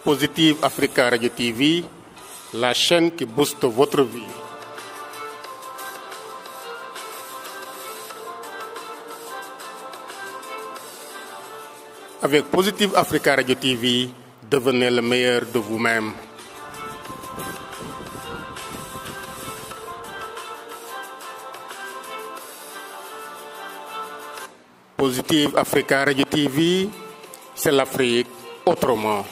Positive Africa Radio TV, la chaîne qui booste votre vie. Avec Positive Africa Radio TV, devenez le meilleur de vous-même. Positive Africa Radio TV, c'est l'Afrique autrement.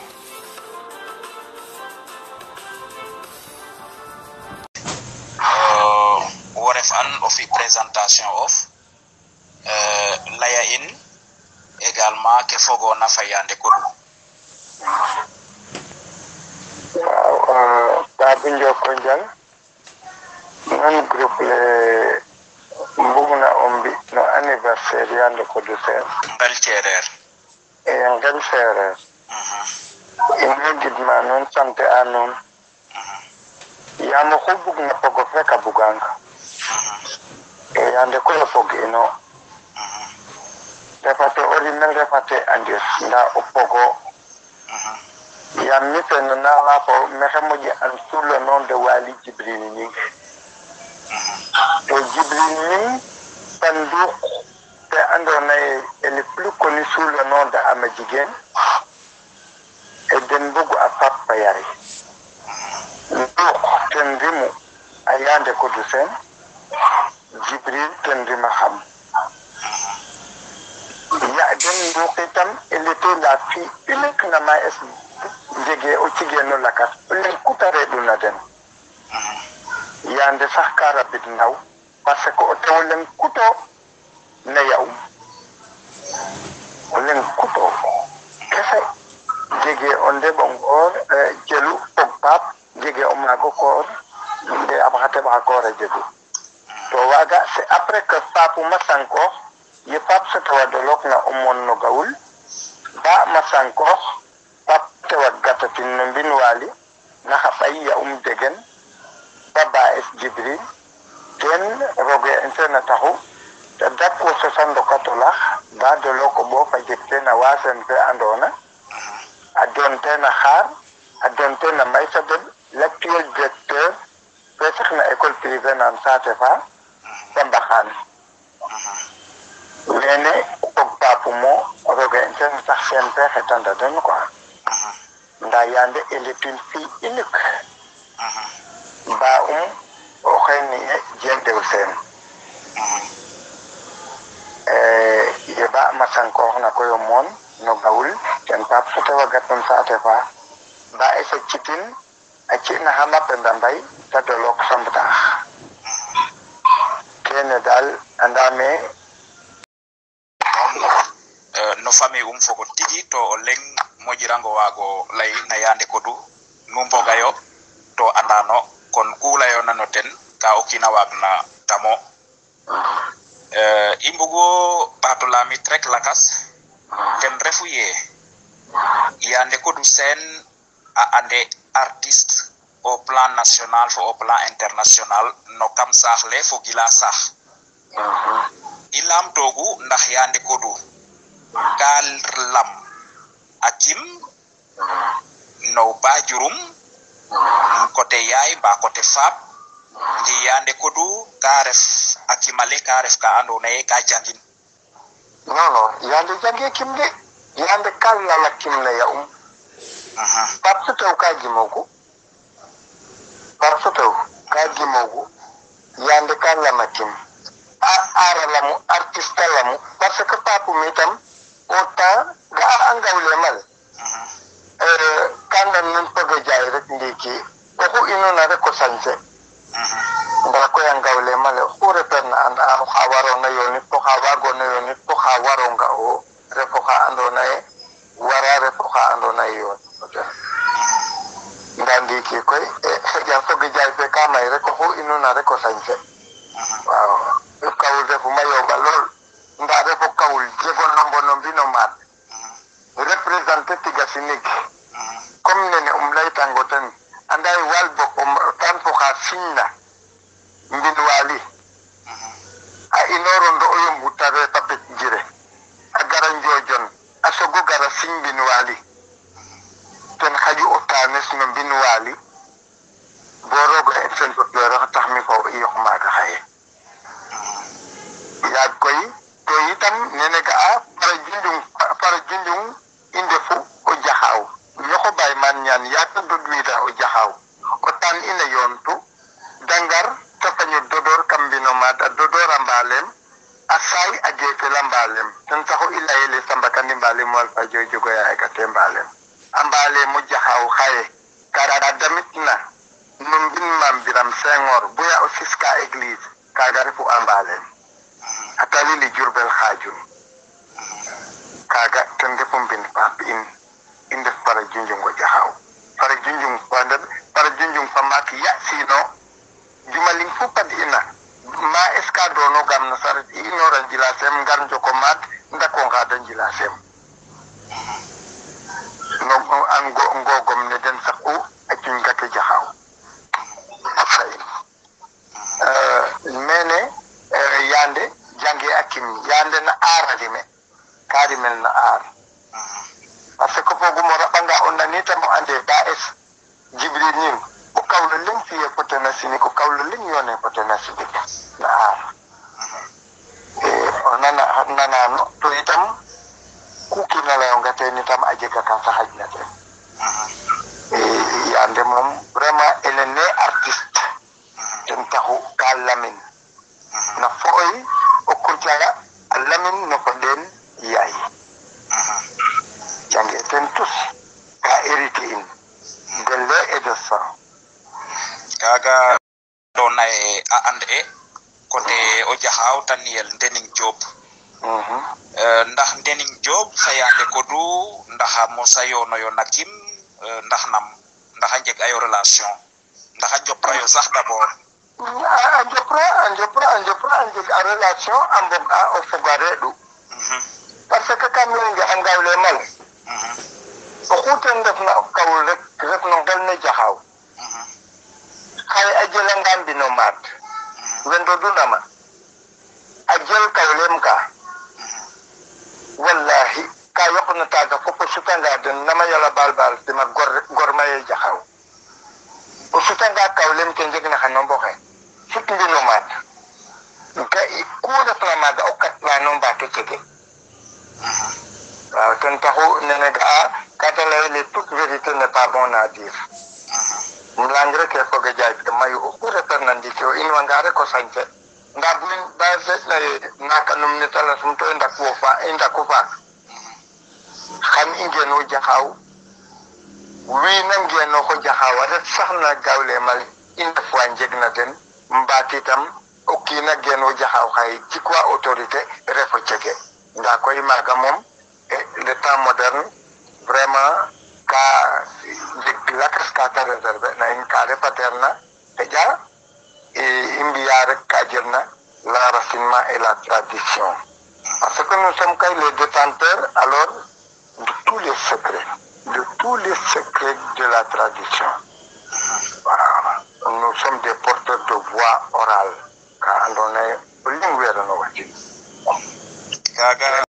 Waref an ofi présentation of laya in également ke fogo na fayande ko Babu Njoko Jang non groupe le mbuguna ombi no anniversaire yande ko du sen ngal cerer e ngal serer ina gidma non sante anon ya mo ko bugna pogo feka buganga e yande ko la fogino defate original defate andes nda opogo ya miten na la fo mehamoji an sous le nom de Wali Jibril ni et Jibril ni Pandouk est le plus connu sous le nom de Amadjigen et Denbougou à Papa Yari. Donc, Tendimu Ayande Kodusen, Jibril Tendima Ham. Elle était la fille unique na maes Djege Ochigeno Lakas, elle coutare Dunaden. Yande Sakara Bidnaw, parce que Otolen Kuto Neyaum. Olen Kuto. Kese Djege Onde Bongor, Jelu Pogpap, Djege Omago Kor, de Abrate Bakor et Djedu. Towaga, c'est après que Papou Massanko, ye pap se tawa dolok na umon no gaul ba masanko pap tawa gatatin no binwali na xafay ya degen baba es Jibril ten roge interna taxu te dakko so sando katola ba dolok bo fa jekte na wasen fe andona adonte na xaar adonte na maysabel l'actuel directeur peut na école privée nan satefa Bambaxan Lene Pogpapumo, Rogensen, Sachen Père et Tandadon, quoi. Dayande, elle est une fille unique. Baum, Okheni, Dien de Hussein. Yeba, Masankor, Nakoyomon, Nogaul, Ken Pap, Sotawagaton Satefa, Ba et Chitin, a China Hama Pendambay, Tadolok Sambata. Kenedal, Andame, no famille fogo tigi to leng mojirango wago lay na yande kodu numbo gayo to andano kon kula yo nanoten ka okina wagna tamo imbugo batulami trek lakas ten refuye yande kodu sen a ande artiste au plan national fo au plan international no kam saxle fo gila sax ilam togu ndax yande kodu kal lam akim no bajurum côté yaay ba côté fab ndi yande kodu karef akimale karef ka ando ne ka jangin non yande jange kimde yande kala la kimne ya parce que ka jimogo yande kala makim ara lamu artiste lamu parce que papu mitam autant ga angawle mal kanda nun pogo jay rek ndiki ko ino na rek ko sanse nda ko angawle mal ko reperna and a khawaro na yoni to khawago na yoni to khawaro nga o refo kha ando na e wara refo kha ando na yon nda ndiki ko ja pogo jay pe kama rek ko ino na rek ko sanse waaw kawul defu mayo balol nda defo kawul jego nombo nombino mat représenter tigasinik comme nene lay tangoten anday walbo tan fo khasinna mbin wali a inoro ndo oyum butare tapet jire agara njojon asogo gara simbin wali ten khaju les no bin wali borogo e sen ko doro tax mi ko iyo ma ga xaye ya koy to itam nene ka para junjung inde fu o jaxaw ñoko bay man ñaan ya to do duida o jaxaw o tan ina yontu dangar to fañu dodor kambino mata dodor ambalem asai ajefe lambalem tan taxo ila yele samba kandi mbalem wal fa jojo ya ka tembalem ambale mu jaxaw xaye kara damitna num bin mam biram sengor buya o fiska église kaga refu ambale atali li jurbel khajun kaga tan defum bin pap in def para junjung go jaxaw para junjung panda para junjung famak ya sino jumalin fu padina ma eska do no gam na sar inoran jilasem ngar joko mat ndako ngadan jilasem no ango gom ne den sakku akin gata jaxaw mene yande jange akim yande na aradime karimel na ar parce que fogu mo rabanga on nani tam ande daes jibril nim o kawlo len fi ko tanasini ko kawlo len yone ko tanasini na ar onana no to itam kuki na la ngate ni tam aje ka sa hajna te yande mom vraiment elle est artiste tahu kalamin na foi o kurjaya alamin no konden yai jange tentus ka eritin gelle edasa kaga dona e ande kote o jahaw taniel dening job ndax dening job sayande ko du ndax mo sayo no yo nakim ndax nam ndax njeg ay relation ndax jopra yo sax d'abord anjopra a relation ambok a o fogare du parce que kam lengi angawle mal o khuten def na kawul rek no dal ne jaxaw xay ajela ngam bino mat wendo dunama ajel kawlem ka wallahi ka yokna taga ko sutanga den nama yala balbal te ma gormaye jaxaw o sutanga kawlem ke njegna xanon bo xé sikki no mat ka ko def na ma da o kat la non ba ke cege kan taxu nene ga katala les toute vérité n'est pas bon à dire mlangre ke ko ga jaay mayu ko retar nan di ko in wangare ko sanke nda buin ba se na kanum ne tala sum to nda ko fa xam ingeno jaxaw wi nam ngeno ko jaxaw rek sax na gawle mal inde fois njegna den mbati tam o kina geno jaxaw xay ci quoi autorité refo cege nda koy maga mom le temps moderne vraiment ka de la cascata réservé na une carré paterna déjà et imbiar kajerna l'enracinement et la tradition parce que nous sommes les détenteurs alors de tous les secrets de la tradition. Voilà. Nous sommes des porteurs de voix orale quand on est linguère no wati kaga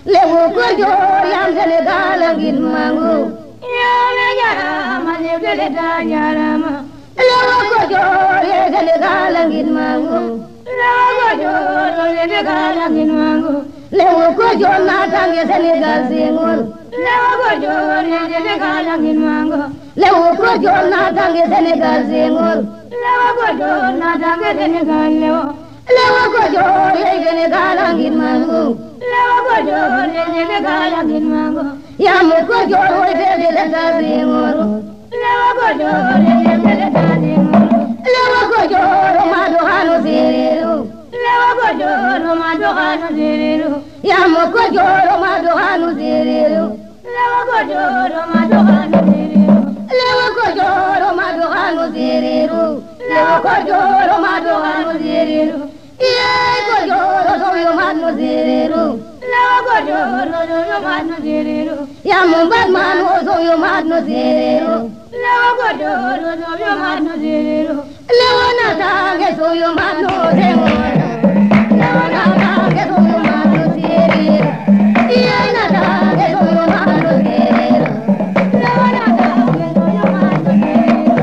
Lewu kojo yam dele galangin mangu yame yara mane dele danyarama lewu kojo dele galangin mangu lewu kojo dele galangin mangu lewu kojo na tange Senegal singol lewu kojo dele galangin mangu lewu kojo na tange Senegal singol lewu kojo na tange Senegal lewu kojo dele galangin mangu lewu kojo dele galangin mangu yamu kojo dele singol lewu kojo dele singol lewu kojo madu hanu siriru lewu kojo madu hanu siriru yamu kojo madu hanu siriru lewu kojo madu hanu siriru lewu kojo madu hanu siriru lewu kojo madu hanu siriru ye kojo so yo madu siriru lewu kojo manu zerero. Ya mumbat manu so yo manu zerero. Lewa godoro so yo manu zerero. Lewa na tange so yo manu zerero. Lewa na tange so yo manu zerero. Iya na tange so yo manu zerero. Lewa na tange so yo manu zerero.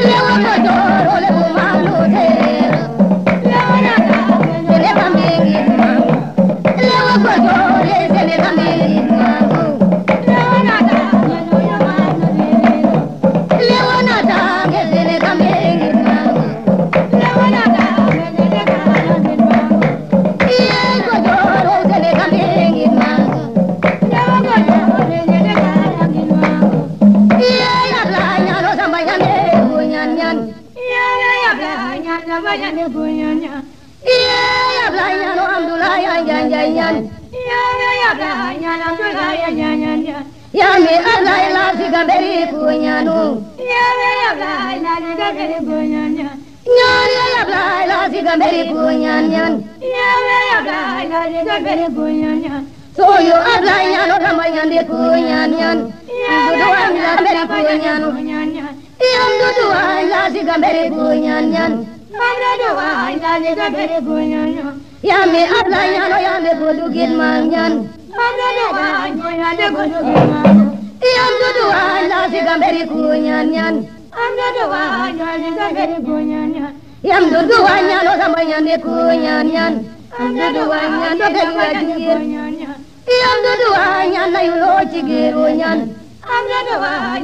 Lewa godoro lewa manu zerero. Lewa na tange so yo manu zerero. Lewa godoro lewa manu zerero. Ya me ablay la sigamberi kunyanu. Ya me ablay la sigamberi kunyanya. Ya me ablay la sigamberi kunyanyan. Ya me ablay la sigamberi kunyanya. So yo ablay nyano ramanyan de kunyanyan. Ya me ablay la kunyanu. Ya dudu la sigamberi kunyanyan. Amrado la sigamberi kunyanya. Ya me ablay nyano ya me bodugit manyan. Amrado ya de bodugit manyan. Yam dudu la sigamberi kunyanyan. Amrado ya sigamberi kunyanyan. Yam dudu nyano ramanyan de kunyanyan. Amrado nyano de kunyanyan. Yam dudu nyana yulo chigirunyan. Amrado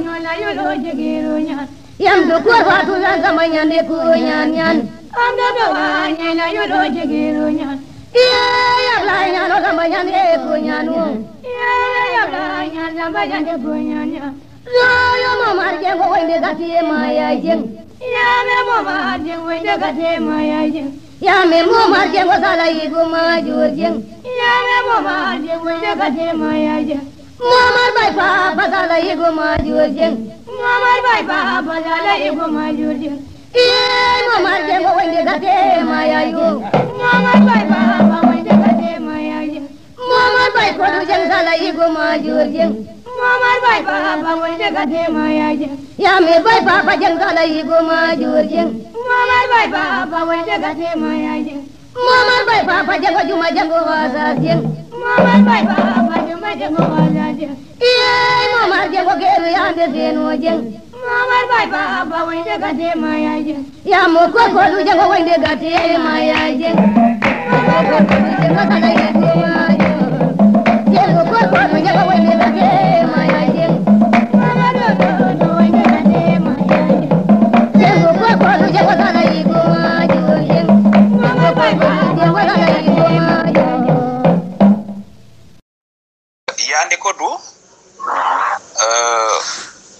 nyana yulo chigirunya. Yam dudu watu ramanyan de kunyanyan. Amrado nyana yulo chigirunya. Ya la nyano ramanyan de kunyanu. Ya la nyano ramanyan de kunyanya. Yo mama jengo wende gati maya jeng. Ya me mama jengo wende gati maya jeng. Ya me mama jengo sala ibu majur jeng. Ya me mama jengo wende gati maya jeng. Mama bai papa sala ibu majur jeng. Mama bai papa sala ibu majur jeng. Mama jengo wende gati maya jeng. Mama bai papa wende gati maya jeng. Mama bai kodu jeng sala ibu majur jeng. Mama bai papa wende gati maya jeng. Ya me bai papa jeng sala ibu majur jeng. Mama bai papa wende gati maya jeng. Mama bai papa jeng juma jeng wasa jeng. Mama bai papa juma jeng wasa jeng. Mama jeng geru yande zeno jeng. Mama bai papa wende gati maya jeng. Ya mo kodu jeng wende gati maya jeng. Mama kodu jeng sala ibu majur. Jeng kodu jeng wende gati maya jeng. Mama kodu wende gati maya jeng. Jeng kodu jeng sala ibu majur jeng. Mama bai papa jeng sala ibu majur. Yande kodu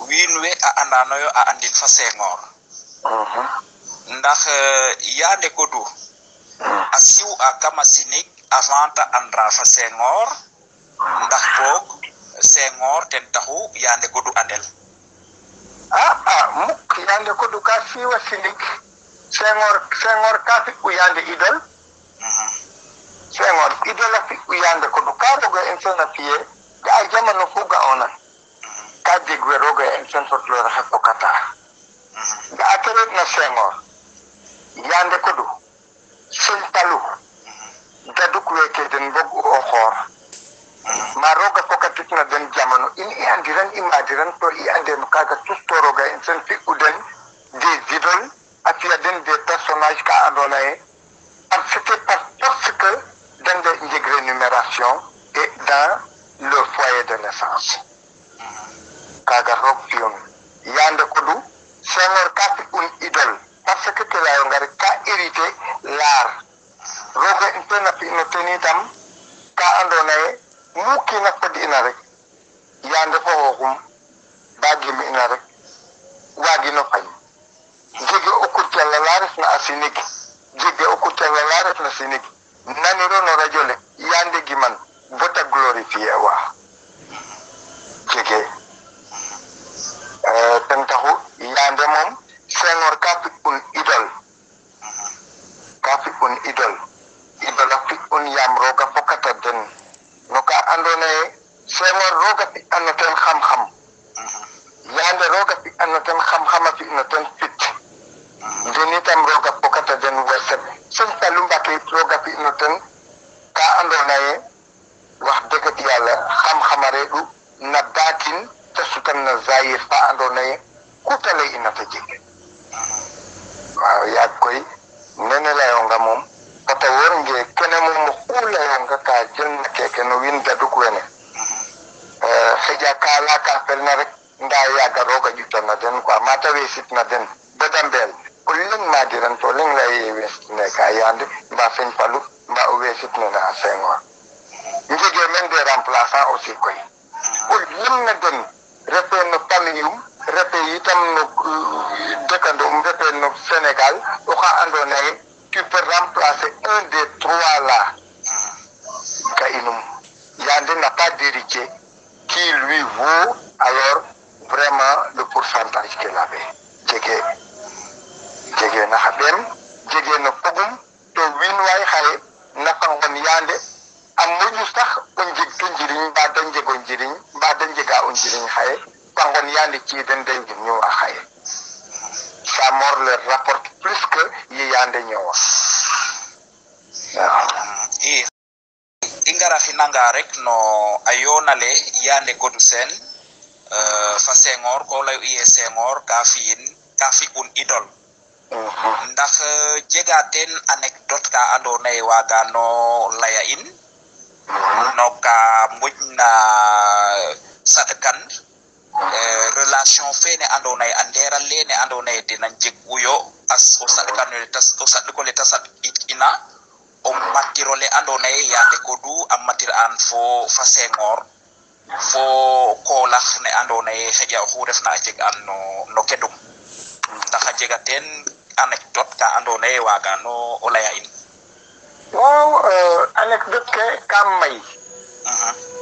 winwe a andanoyo a andin fa Senghor. Ndax yande kodu asiw a kama sinig avant ta andra fa Senghor. Ndax bok Senghor ten taxu yande kodu andel. Muk yande kodu ka siwa sinig. Senghor ka fi u yande idol. Senghor idol fi u yande kodu ka roga insana fiye ga a jamano fuga ona. Ka jegwe roga insan sotlora hakokata. Ga ateret na Senghor. Yande kodu sultalu daduk weke den bog o khor. Ma roga fokatit na den jamano in i andiran imadiran to i andem kaga tusto roga insan fi uden des idoles afia den des personnages ka andolaye parce que dans des rémunération et dans le foyer de naissance. Kaga rog fiyon yande kodu Senghor ka fi un idole parce que la ngari ka hérité l'art. Roga intena fi no tenitam ka andolaye muki na ko dina rek yande fo hokum bagi mi ina rek wagi no fay jege okutel la lares na asinik jege okutel la lares na sinik nani no rajole yande gi man bota glorifier wa jege tantahu yande mom Senghor ka fi un idole idol fi un yam roga fokata den no ka andone fi na ten fit den itam roga pokata den werset sen talu mbake roga fi na ten ka andona ye wax dëgg yàlla xam-xamare du na baatin te sutan na zahir fa andona ye ku tale ina ta jege waaw yaag koy nene layonga moom pata wornge kene moom ku layonga ka jël na keke no win daduk wene xeja kala ka pel na rek nda yaga roga jutana den quoi mata wesit na den bedambel ko ling ma diran to ling lay west ne ka yande mba feñ palu mba wesit na Senghor njege men des remplaçants aussi koy ko lim na den repe no paliyum repe itam no dekando repe no Sénégal o xa andona ye tu peux remplacer un des trois là ka inum yande n'a pas d'héritier qui lui vaut alors vraiment le pourcentage qu'il avait jege na xadem jege na pogum to win way xaye na fangon yande am muju sax ko jeg to njiriñ ba dañ jego njiriñ ba dañ jega o njiriñ xaye fangon yande ci den day ñu a xaye sa mort leur rapporte plus que yi yande ñowa ingara hinanga rek no ayonale yande godu sen fa Senghor ko lay iye Senghor ka fi un idol ndax jegaten anecdote ka andona ye waga no laya in no ka mujna sadkan relation fene andona ye andera lene andona ye dina jeg uyo as o sadkan o sadko le tasat ina o matiro le andona ye yande ko du am matir an fo fa Senghor fo ko lax ne andona ye xeja xu refna jeg an no kedum ndax jegaten anecdote ka andona ye waga no o laya in waaw anecdote ke kam may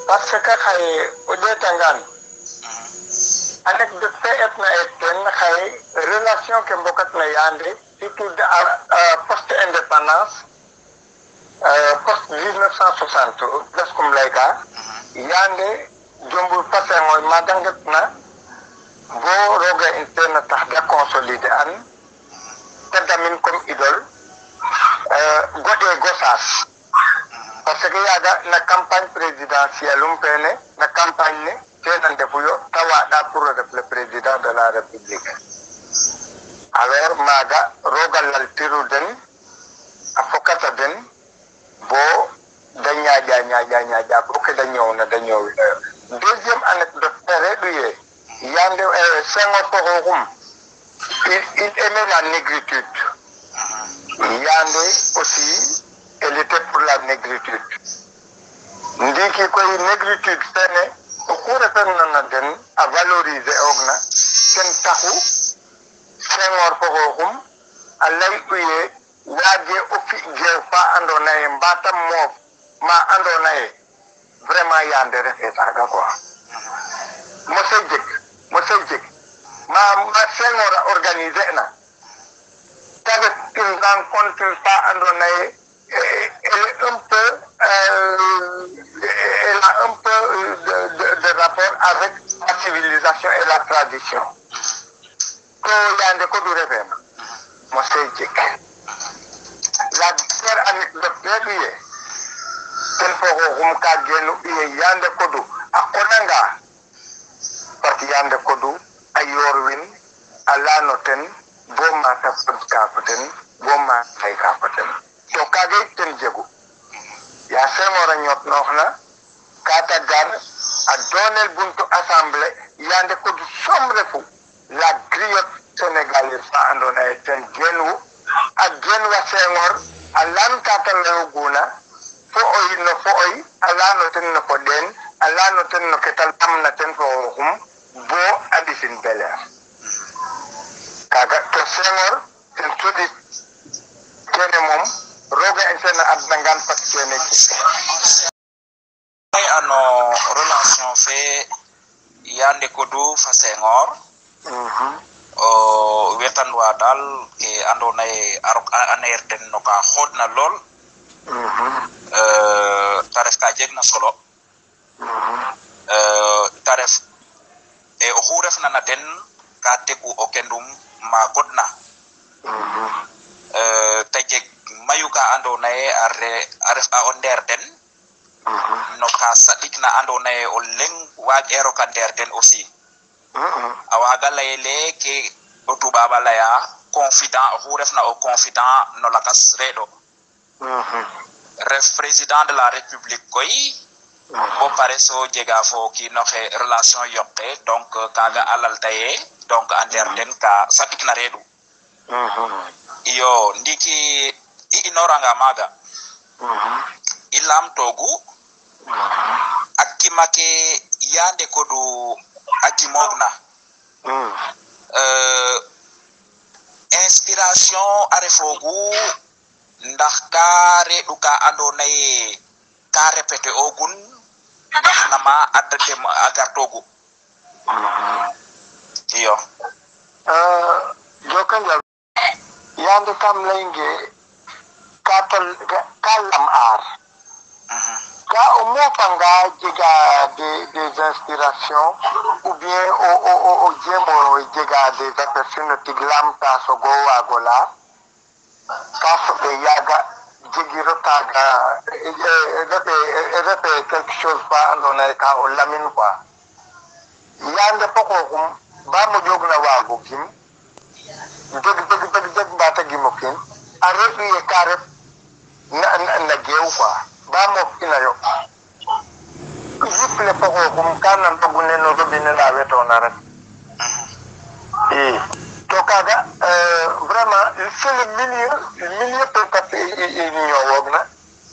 parce que xaye o detangan anecdote fe etna eten xaye relation ke mbokat na yande surtout post indépendance post 1960 gaskum layka yande jombul Senghor ma dangat na bo roga interne tax da consolider an tadamin comme idole godé Gossas parce que yaga na campagne présidentielle umpene na campagne ne tenan defuyo tawada pour le président de la république alors maga roga lal tiru den afokata den bo danya bo ke danyo na danyo deuxième anecdote reduye yande Senghor porum il aimait la négritude yande aussi elle était pour la négritude ndiki koy négritude fene o kurefen na den a valoriser ogna ken taxu Senghor porum a lay uye wage o fi je fa andona ye mbatam moof ma andona ye vraiment yande refe taga quoi mosay jeg ma Senghor a organiser na taga une rencontre fa andona ye elle a un peu de rapport avec la civilisation et la tradition ko yande ko du refe na mosay jeg la dernière anecdote reduye ten foxoxum ka genu iye yande kodu a konanga parce que yande kodu a yorwin a lano ten bo mata pod ka foten bo mata fay ka foten to kage ten jegu ya Senghor a ñotnoxna kata gar a donel buntu assemblée yande kodu som refu la griotte sénégalaise fa andona ye ten genwu a genwa Senghor a lan kata lewguna fo oy alano ten no ko den alano ten no ketal amna ten fo hum bo adisin beler kaga to Senghor ten tudi kene mom roga en sen adnangan pat kene ay ano relation fe yande ko du fa Senghor o wetan wa dal ke andona e arok aner den no ka xodna lol taref ka jeg na solo taref e o xuref na ten ka teku o kendum ma godna te jeg mayu ka andona ye a ref a o nder den no ka saɗikna andona ye o leng waag'eero ka nder den aussi a waaga layele ke o tubaaba laya confident oxu refna o confident no lakas reɗo ref président de la république koy bo pare so jega fo kiinoxe relation yoqe donc kaga alalta ye donc a nder den ka saɗikna reɗu iyo ndiki i inoranga maaga i lamtoogu a kima ke yande kodu a gimoogna inspiration a refoogu ndax ka reɗu ka andoona ye ka répété ogun ndax nama a gartoogu iyo jokonjal yande kam leynge ka lam aar ka o mofanga jega des inspirations ou bien o jemo jega des aperçus no tig lamta sogo waagola ka soɓe yaaga jegiro taaga refe quelque chose fa andoona ye ka o lamin quoi yande poxoxum ba moƴoogna waago gim deg mbata gimo kiin a reɗ'u ye ka ref na geew quoi ba moof ina yo yiple poxoxum ka nantogu ne no robinet la wetoona rek i to kaaga vraiment c'est le milieu peut-être i ñoowoogna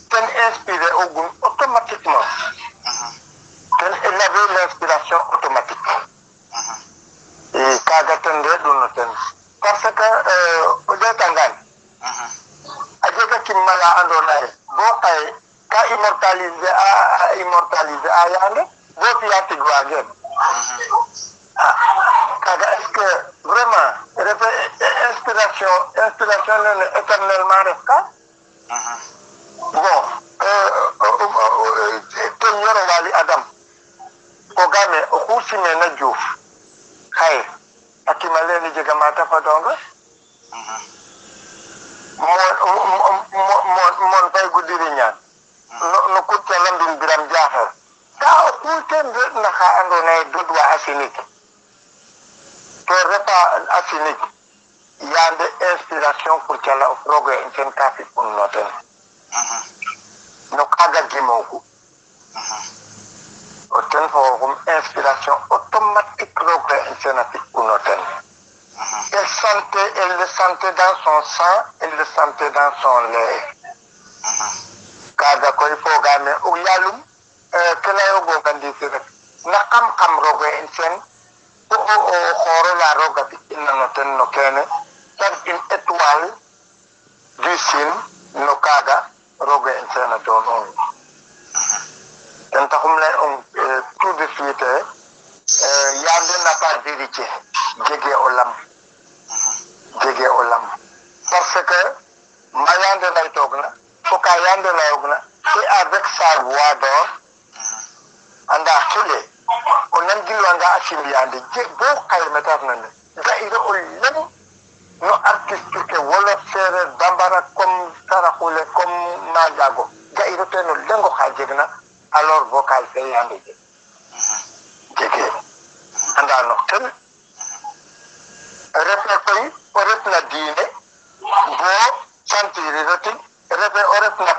ten inspiré ogun automatiquement ten il avait l'inspiration automatique i kaaga ten reɗ'u no ten parce que o ɗeetangaan a jega kimmala andoona ye bo xaye ka immortaliser a yaande bo fi'a tig waageen kaaga est ce que vraiment refe inspiration nene éternellement ref ka bon ten yoro Wally Adam fogaame oxu simeena Diouf xaye a kima lene jega mata fadonga mon fay gudiri ñaan no kuccala mbin Biram Diakhar ka o kuuten reɗna xa andoona ye dodwa asinique to refa asinique yande inspiration pour cala o roog en ten ka fi'un no ten no kaaga gimoogu o ten fooxum inspiration automatique roog en ten a fi'un no ten elle le sentait dans son sang, elle le sentait dans son lait. Kaga koy fogaame o yalum ke layogo ganditi rek na xam rogo en sen o xooro la roga fi'ina no ten no kene tan une étoile du ciel no kaga rogo en sen a doon on ten taxum lay on tout de suite yande n'a pas d'héritier jege o lam parce que ma yande lay toogna fo ka yande layogna et avec sa voix d'or anda xile o nangilwanga a simyande bo xaye mete refna ne ga'iro o leŋ no artiste ke wolof sereer bambara comme saraxule comme Magago ga'iro ten o leŋ oxa jegna alors vocal fe yande jege anda no ten refe koy o retna diine bo sentiriro tig refe o ref na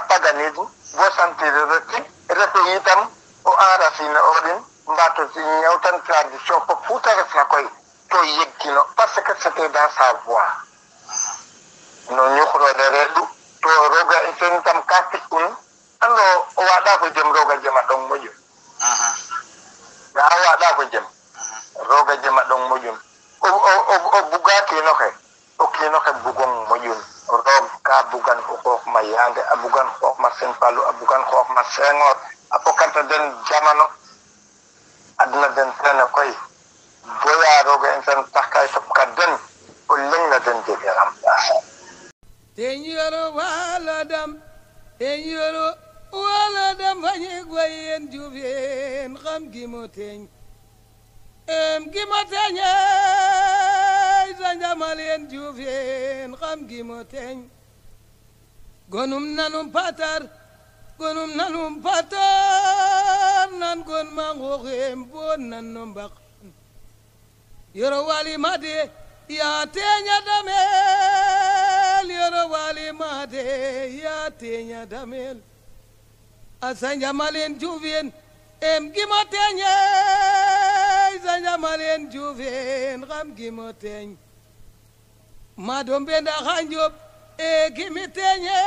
paganisme bo sentiriro tig refe yitam o enracine orin mbato si ñewtan tradition fo futa refna koy to yeggino parce que c'était dans sa voix no ñuxrode reɗ'u to roga ten tam ka fi'un ando o waaɗa fo jem roga jema ɗong moƴun ga a waaɗa fo jem roga jema ɗong moƴun o buga kiinoxe bugong moƴun roog ka bugan o xoox ma Yande a bugan xoox ma Sëñ Fallu a bugan xoox ma Senghor a fokata den jamano adna den tene koy boya rooga en ten tax kay soɓka den o leŋna den jegeram ten yoro wala dam fañi goyen jufeen xam gimo teñ Gimoteñe Sanjamalien Juvien xam gimoteñ gonum nanum patar nan gon mangoxem bon nan no mbaq yoro wali made ya teña damel yoro wali made ya teña damel a Sanjamalien Juvien gimoteñe Sanjamalien Juvien xam gimoteñ madom benda xanjob gimiteñe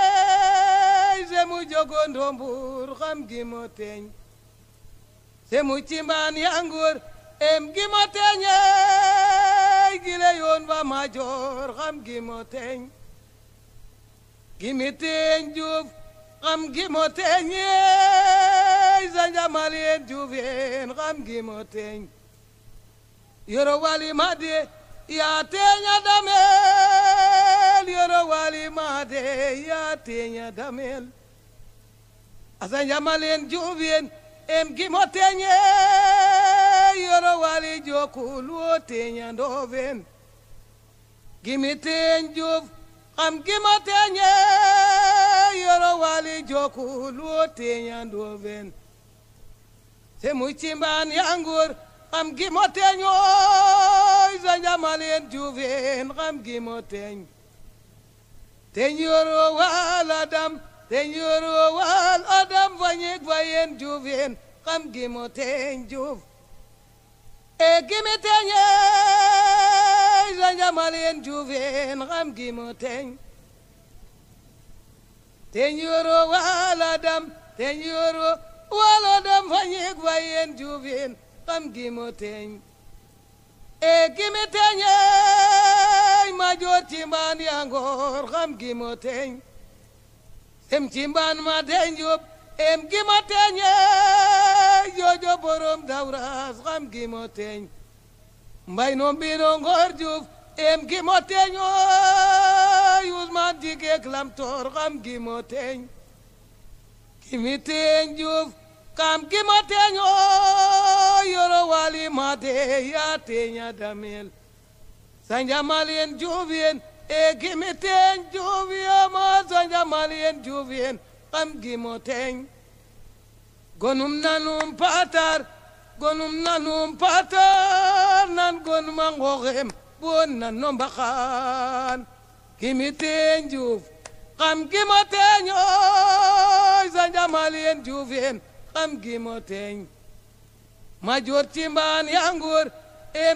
semu jogondo mbur xam gimoteñ semu cimban yangur gimoteñe gile yon ba major xam gimoteñ gimiteñ Juuf xam gimoteñe Sanjamalien Juvien xam gimoteñ yoro wali made ya teña damel yoro wali made ya teña damel a Sanjamalien Juvien gimoteñe yoro wali jokul wo teña ndoven gimiteñ Juuf xam gimoteñe yoro wali jokul wo teña ndoven semu cimban yangur xam gimoteñ oy Sanjamalien Juvien xam gimoteñ teñ yoro wal adam teñ yoro wal adam fañik fayen Juvien xam gimoteñ Juuf gimiteñ oy Sanjamalien Juvien xam gimoteñ teñ yoro wal adam teñ yoro wal adam fañik fayen Juvien xam gimoteñ gimiteñ major cimban yangor xam gimoteñ sem cimban ma teñ Juuf gimoteñ jojo borom dawras xam gimoteñ mbay no mbino ngor Juuf gimoteñ Usman jigek lamtor xam gimoteñ gimiteñ Juuf kam gimoteñ yoro wali made ya teña damel Sanjamalien Juvien gimiteñ Juuf yama Sanjamalien Juvien xam gimoteñ gonum nanum patar nan gon mangoxem bon nan no mbaxan gimiteñ Juuf xam gimoteñ Sanjamalien Juvien xam gimoteñ major cimban yangur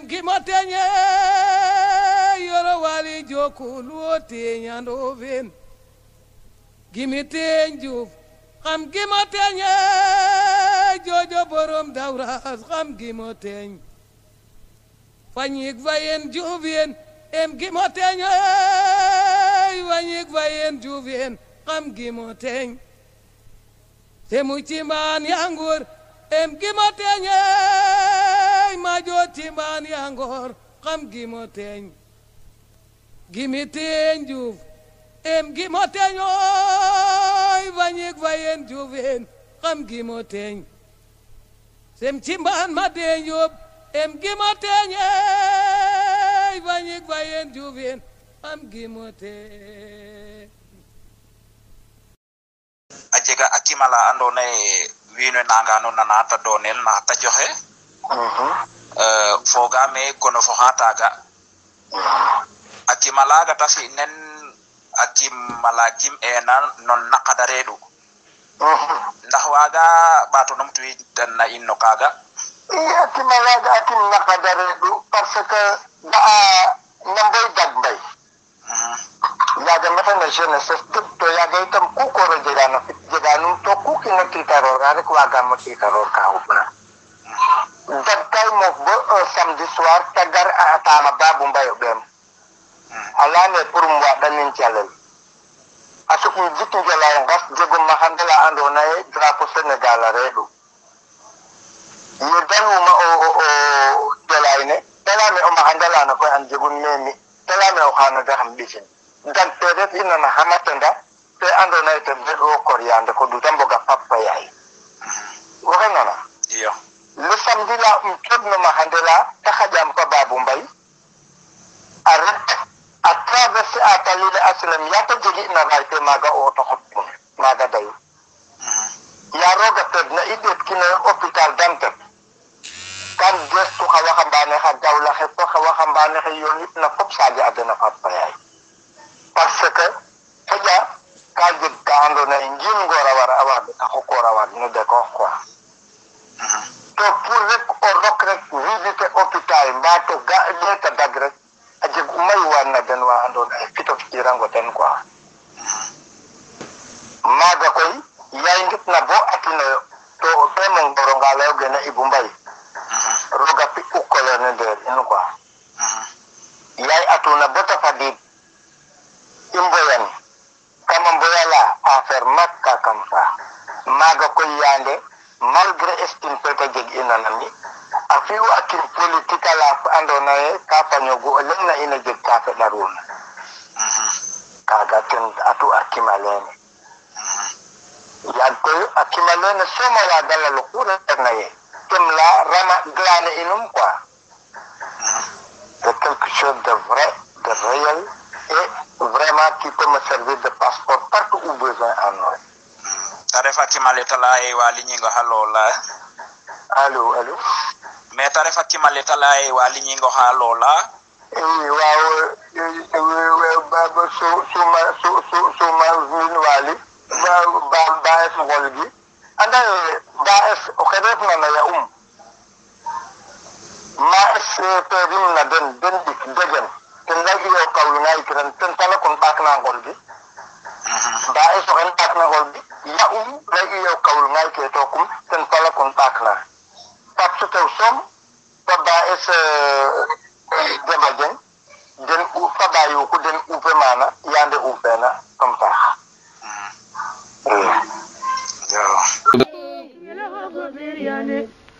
gimoteñ yoro wali jokul wo teña ndoven gimiteñ Juuf xam gimoteñ jojo borom dawras xam gimoteñ fañik fayen Juvien gimoteñ fañik fayen Juvien xam gimoteñ semu cimban yangur gimoteñ major cimban yangor xam gimoteñ gimiteñ Juuf gimoteñ fañik fayen Juvien xam gimoteñ sem cimban ma teñ Juuf gimoteñ fañik fayen Juvien xam gimoteñ a jega a kimala andona ye wiin we nangano nanata donel naxa ta joxe fogame gono fo xa taga a kimalaga ta fi nen a kimala kim ena non naqada reedu ndax waga ɓato numtuwidan na in no kaga a kimalaga a kim naqada reedu parce que ga'a namboy dag mbay yaga metana jeunesse to yaga itam ku koro jegano fit jeganum to ku kina titarora rek wagamo titaror ka xupna dag kay mof bo samedi soir tagar a atama babu mbayo ɓeem alane pour m waɗanin calel a sukum jik ngelay ngas jegum maxandela andona ye drapeau Sénégal a reeɗu ye daluma o gelay ne telame o maxandelano koy an jegun memi telame o xana de xam ɓisin dag te ref inana xamatenda te andona ye ten reɗ'u o koryande ko duta mboga papa yaay waxe nana iyo le samedi là tourne ma handela takhajam pa babu mbay arrête à traverser à talil aslam ya ta jigi na raite maga o to khotun maga day ya roga tedna idet kina hôpital Dantec kan gestu xawa xambane xa dawla xe ko xawa xambane xe yoni na fop saji adena fa payay parce que xaja ka jid ka andona ngim ngora wara awad ka xokora wad no de ko quoi to pour rek o rok rek visiter hôpital mba to ga leta dag rek aje umay wana den wa andona fito tirango ten quoi maga koy yay ngit na bo atina to temong borongale gena ibumbay roga pi ukolone der inu quoi yay atuna bota fadid imboyan kama mboyala affaire makka comme ça maga koy yande malgré estime peta jeg inanami afiu akin politika la andona e ka fanyogo lenna ina jeg ka fe daruna kaga ten atu akimalene yag koy akimalene soma la dala lokura naye la rama glane inum quoi c'est quelque chose de vrai de réel et vraiment qui peut me servir de passeport partout où besoin en nous tarefa kimaleta la e wali nyingo halola allo mais tarefa kimaleta la e wali nyingo halola waaw baba suma min wali ba es ngol gi anda ba es o xeref na ya ma es perim na den dik degen ten lagi yo kawlu ngay kiran ten tala kon bak na ngol gi ba es o xen bak na ngol gi ya lagi yo kawlu ngay ke to kum ten tala kon bak na pap su tew som ba es demajen den u fa ba yu ko den u pe mana yande u pe na comme ça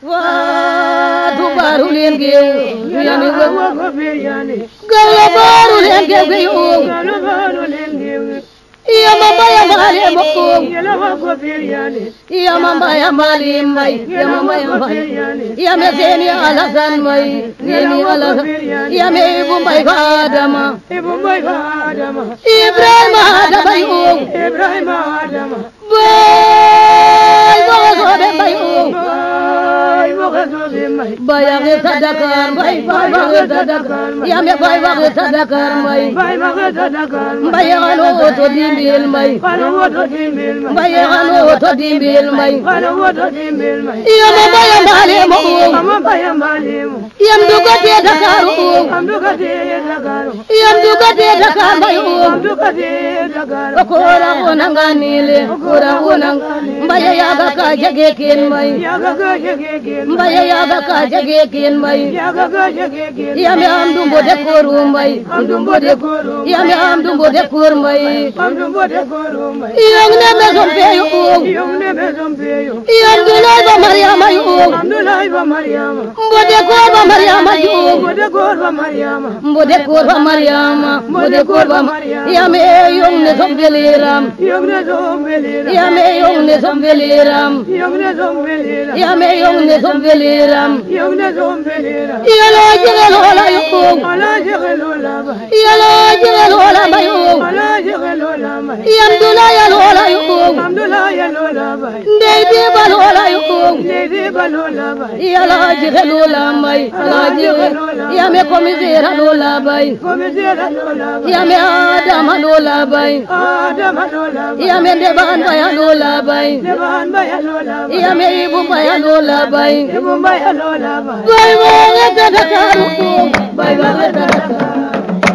Waduh baru lenge, yani gala baru lenge gayung, iya mamba ya mali mokong, iya mamba ya mali mai, iya mamba ya mali, iya meseni alasan mai, ini alasan, iya me ibu mai badama, Ibrahim ada bayung, boy boy bayung. Bayang sadakar bay bayang sadakar ya me bayang sadakar bay bayang alo to dimbil bay bayang alo to dimbil bay ya me bayang bale mo yam duga de dakar yam duga de dakar bay okora onanganile okora onang bayang ya ka jage ken bay mbaya yaga ka jage ken mai ya me am dumbo de korum mai ya me am dumbo de kor mai yang ne me zompe yo yang dulai ba maryama yo mbode kor ba maryama yo mbode kor ba maryama ya me yong ne zombeliram ya me yong ne zombeliram ya me yong ne zombeliram yalo jigel hola yukung yalo jigel hola mayung yam dula yalo hola yukung ndey di bal hola yukung yalo jigel hola may yame komisera hola bay yame adam hola bay yame deban bay hola bay yame ibu bay hola bay bay banget sadakaru bay banget sadakaru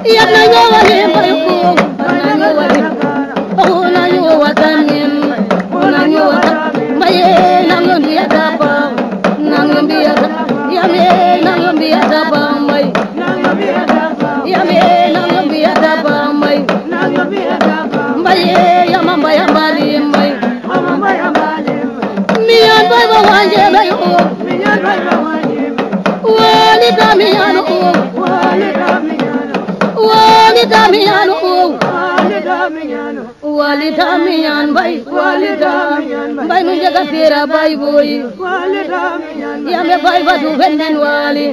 ya nanya wali bay nanya wali oh nanya watanin nanya watan bay nanya dia dapa nanya dia ya me nanya dia dapa bay ya me nanya dia dapa bay ya mamba ya bali bay mian bay bawanje bay wali damiano wali tamiyan bay bay nu jaga tera bay boy yame bay badu fen wali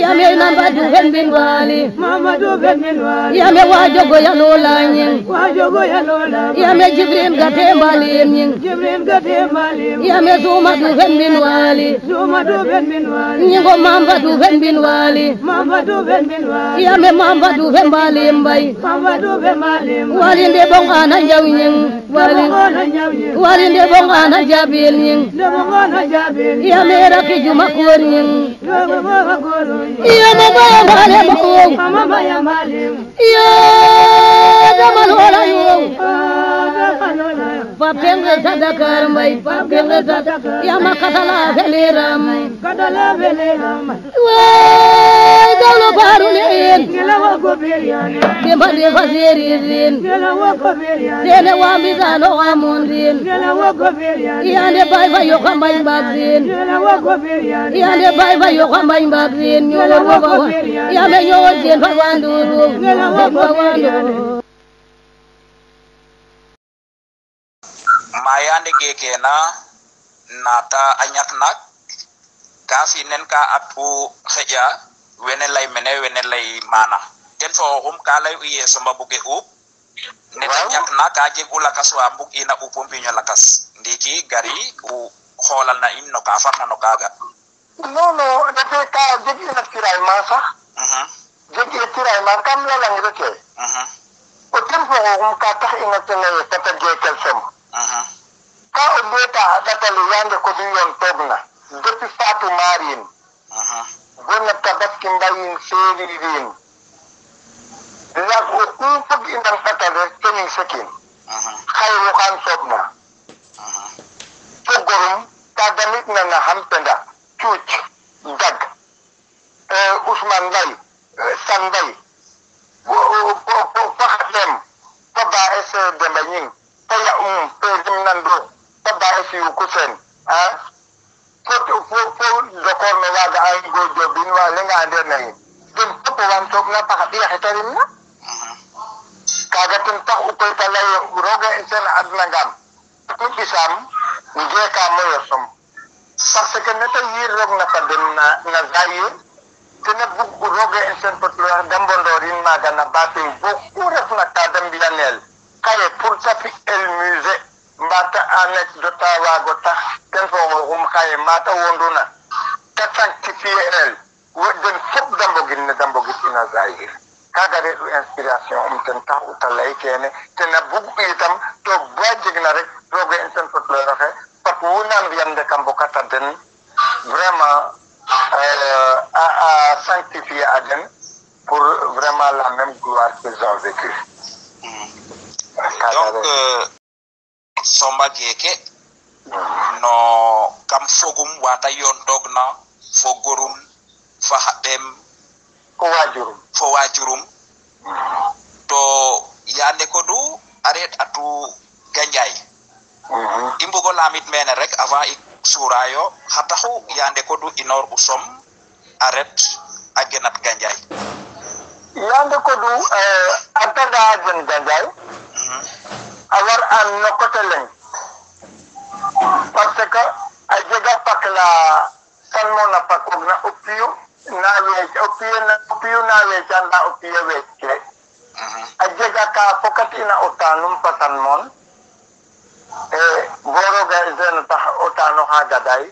yame namba du fen wali yame wajogo yalola nyin yame jibril gate mbalim nyin yame zuma du fen wali nyingo mamba du fen wali yame mamba du fen mbalim bay wali nde bonga na jawnyeng wali nde bonga na jabil ya mera ki juma korin ya mama malim ya damal wala yo papenge sadakar mai papenge sadakar ya makatala veleram wai dawlo barulen de fazirin dene wa mizano amunrin yande bay bay yo kambay bagrin yande bay bay yo kambay bagrin yame ñoo den fa wanduru mayande geke na nata anyak nak kasi nen ka atu xeja wene lay mene wene lay mana ten fo ka lay uye samba buge up ne anyak na ka je ula kaswa bug ina upum pinyo lakas ndiki gari u xolal na in no ka fa no kaga no date ka jegi na tiray masa jegi tiray man kam la lang reke o ten fo ka tax ina tele tata gekel sem ka o beta datalu yande ko du yon togna depuis Fatou Marine gonna tabat kimbayin seririn la ko pag indang tatade tening sekin khayru khan sobna fogorum tagamit na hampenda chuch dag Usman Bay Sanbay Fakhatem Taba es Dembayin Taya Pedim Nando Taba es Yukusen dokor no waga ay gojo binwa lenga ande nay dum to wan tok na pakati hetarin na kaga tun tak ukoy talay roga isen adnagam bisam nge ka mo yosom parce que neta yirok na padem na zayir tena bug roga isen potlo dambodorin maga na batin bug uref na kadam bianel kaye pour safi el musée mbata anecdote wago tax ten fo kaye mata wonduna ta sanctifier el woden fop dambogit ina zahir kaga de inspiration ten tax utalay kene tena bug itam to bajigna rek roga insen fotlo roxe pat wunan yande kambo kata den vraiment à sanctifier aden pour vraiment la même gloire qu'ils ont vécu. Donc somba geke no kam fogum wata yon dogna fogorum fa hadem fo wajurum to yande ko du aret atu ganjay imbugo lamit mene rek avant ik surayo hatahu yande ko du inor usom aret agenat ganjay yande ko du atada agen ganjay awar an nokotelen parce que a jega pak la salmona pakogna opiyo na we chanda opiyo weche a jega ka pokatina otanum patanmon boro ga zen ta otano ha gadai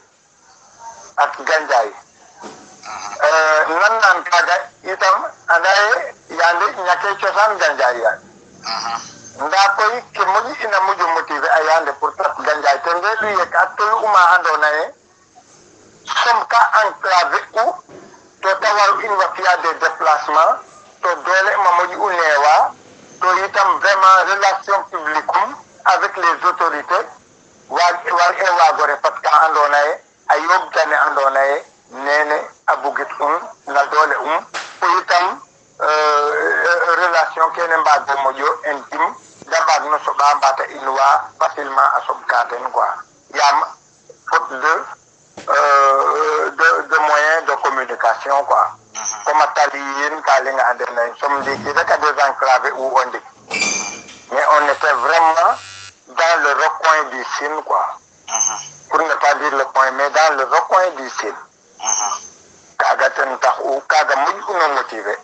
at ganjai nan kaga itam adaye yande nyake chosan ganjai ya nda koy ke moji ina muju motive ayande pour tat ganjay tende liye ka tul uma andona e som ka enclavé ou to tawar une via de déplacement to dole ma moji unewa to itam vraiment relation publique avec les autorités war e wa gore pat ka andona e ayob tane andona e nene abugit na dole to itam relation kene mbago mojo intime d'abord no so bambata inwa facilement asob katen quoi yam faute de moyens de communication quoi comme taliyin kalinga andena som di kita ka des enclaves ou onde Mais on était vraiment dans le recoin du Sine, quoi. Pour ne pas dire le coin, mais dans le recoin du Sine. Kaga tentax ou kaga muj una motivé.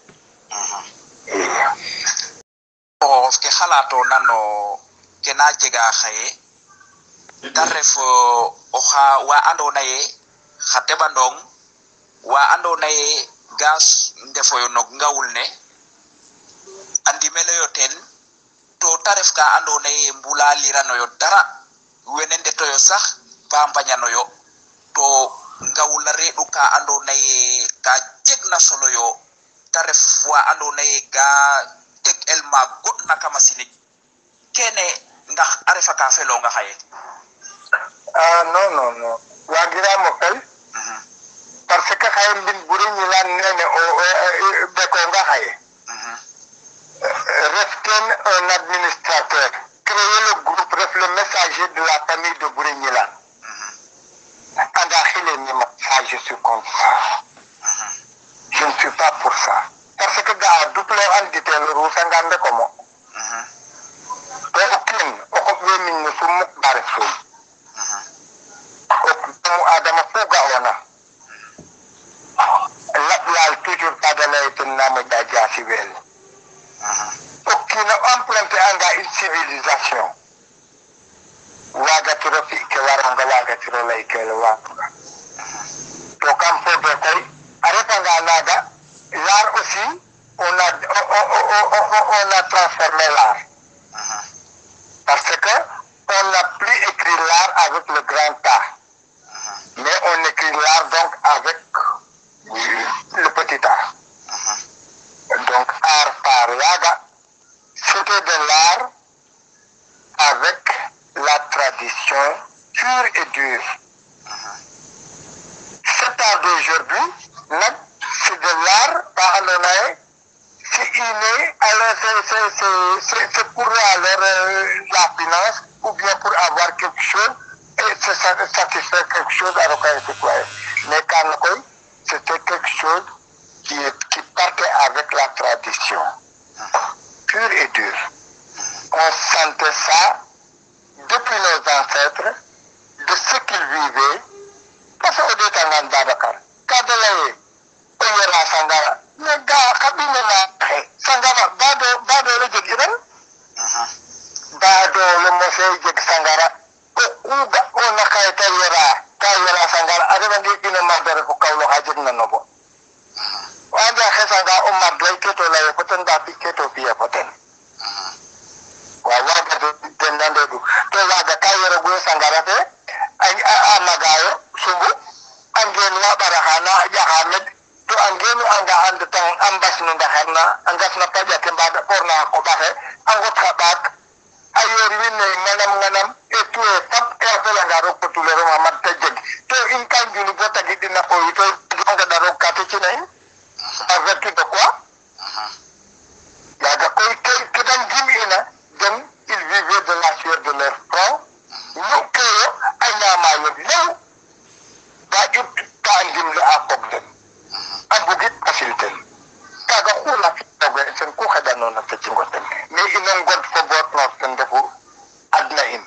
O ke xalato nano kena jega xaye ta ref oxa wa andona ye xa teɓandong wa andona ye gas ndefoyo no ngawul ne andimele yo ten to ta ref ka andona ye mbula liranoyo dara wene ndetoyo sax ba mbañanoyo to ngawula reɗu ka andona ye ka jegna solo yo ta ref wa andona ye ga teg elma godna kama sinig kene ndax a refa ka felonga xaye non wagiramo fel parce que xaye mbin buri ñilan nene o bekonga xaye ref ten un administrateur créer le groupe ref le messager de la famille de Buri Ñilan anda xile ni ma je suis contre ça je ne suis pas pour ça parce que ga double andité le rusanga nde komo to okin o ko be min no sumuk bare sum o adama fuga ona la toujours pas de l'aide na mo daja civil okina emprunté anga une civilisation waga tiro fi ke waranga waga tiro lay ke wa to kam fo be koy areta nga naga l'art aussi on a transformé l'art parce que on n'a plus écrit l'art avec le grand A mais on écrit l'art donc avec le petit A donc art par yaga c'était de l'art avec la tradition pure et dure. Cet art d'aujourd'hui, c'est de l'art par l'honneur, c'est inné, alors c'est pour alors la finance ou bien pour avoir quelque chose et se satisfaire quelque chose à l'occasion. Mais quand c'était quelque chose qui partait avec la tradition, pure et dure. On sentait ça depuis nos ancêtres, de ce qu'ils vivaient, parce qu'on était en Babakar. Kadalaye, Oyera Sangara, le gars, Kabinena, Sangara, Bado le Jekiran, Bado le Mosé Jek Sangara, Uga, Onaka Tayera, Kayera Sangara, Adamandi in a mother of Kaulo Hajin Nobo. Wanda Hesanga, Omar Blake to la Poten, Dapiketo Pia Poten. Wawaga tendande du to waga kayere go sangarate amagayo sumbu angen wa barahana jahamed to angenu anga and tang ambas no ndaharna angas na paja kembada porna ko bahe angot khabak ayor winne manam etu tap e fela ngaro ko tulero mamad tajeg to in kan julu bota gidina ko ito anga daro kate chinai avec de quoi yaga ko kedan jimina donc, ils vivaient de la sueur de leur front. Nous créons un amayo. Nous, d'ailleurs, quand le apogden, un bouquet facilité. Kaga hula fitogwe, sen kuka dano na fechingoten. Mais ils n'ont got for both not sen defu adnain.